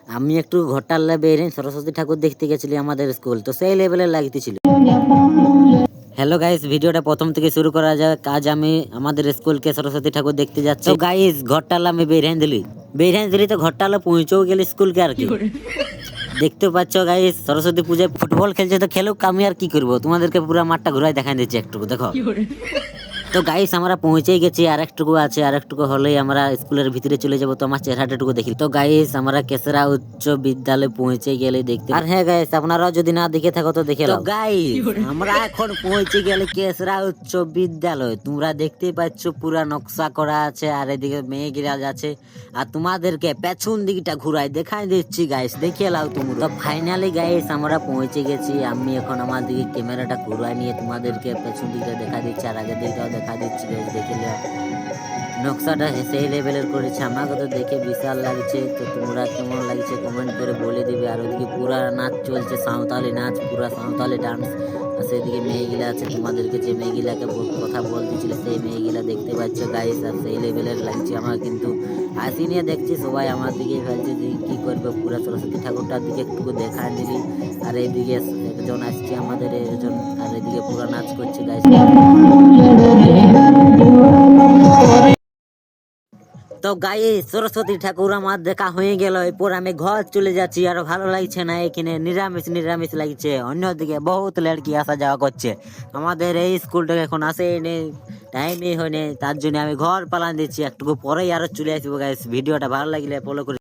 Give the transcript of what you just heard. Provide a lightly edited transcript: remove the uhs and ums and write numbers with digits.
আমি একটু ঘরটার বেরিয়ে সরস্বতী ঠাকুর দেখতে গেছিলি আমাদের স্কুল, তো সেই লেভেলের লাগতেছিল। হ্যালো গাইস, ভিডিওটা প্রথম থেকে শুরু করা যাক। আজ আমি আমাদের স্কুলকে সরস্বতী ঠাকুর দেখতে যাচ্ছি। তো গাইস ঘরটালা আমি বেরিয়ে দিলি তো ঘরটালা পৌঁছেও গেলি স্কুলকে আর কি। দেখতে পাচ্ছ গাইস, সরস্বতী পূজায় ফুটবল খেলছে তো খেলুক, আমি আর কি করবো, তোমাদেরকে পুরো মাঠটা ঘুরাই দেখাই দিচ্ছি একটু দেখো। তো গাইস আমরা পৌঁছেই গেছি, আর একটুকু আছে, আর একটুকু হলেই আমরা স্কুলের ভিতরে চলে যাব। তো আমার চেহারাটাটুকু দেখি। তো গাইস আমরা কেসরা উচ্চ বিদ্যালয়ে পৌঁছে গেলে দেখতে। আর হ্যাঁ গাইস, আপনারাও যদি না দেখে থাকো তো দেখে নাও। গাইস আমরা এখন পৌঁছে গেলে কেসরা উচ্চ বিদ্যালয়। তোমরা দেখতেই পাচ্ছ পুরা নকশা করা আছে, আর এদিকে মেয়েগিরা যাচ্ছে। আর তোমাদেরকে পেছন দিকটা ঘুরাই দেখাই দিচ্ছি গাইস, দেখে লাও তুমি। তো ফাইনালি গাইস আমরা পৌঁছে গেছি। আমি এখন আমার দিকে ক্যামেরাটা ঘুরাই নিয়ে তোমাদেরকে পেছন দিকটা দেখা দিচ্ছি, আর আগের দিকটাও দেখা দিচ্ছি গাইস, দেখে নাও। নকশাটা সেই লেভেলের করেছে, আমাকে তো দেখে বিশাল লাগছে। তো তোমরা কেমন লাগছে কমেন্ট করে বলে দিবে। আর ওদিকে পুরা নাচ চলছে, সাঁওতালি নাচ, পুরা সাঁওতালি ডান্স। আর সেদিকে মেয়েগুলা আছে, তোমাদেরকে যে মেয়েগুলাকে কথা বলতেছিল সেই মেয়েগুলা দেখতে পাচ্ছ গাইস। আর সেই লেভেলের লাগছে আমার, কিন্তু হাসি নিয়ে দেখছি সবাই আমার দিকে ফেলছে যে কি করবে। পুরা সরস্বতী ঠাকুরটার দিকে একটু দেখা নিলি। আর এইদিকে একজন আসছে আমাদের একজন, আর এদিকে পুরা নাচ করছে গাইস। তো গায়ে সরস্বতী ঠাকুর আমার দেখা হয়ে গেল, এরপর আমি ঘর চলে যাচ্ছি। আর ভালো লাগছে না, এখানে নিরামিষ লাগছে। অন্যদিকে বহুত লড়কি আসা যাওয়া করছে, আমাদের এই স্কুলটাকে এখন আসেনি, টাইমই হয়নি। তার জন্য আমি ঘর পালান দিচ্ছি, একটু পরেই আরো চলে আসবো গাইস। ভিডিওটা ভালো লাগলে ফলো করে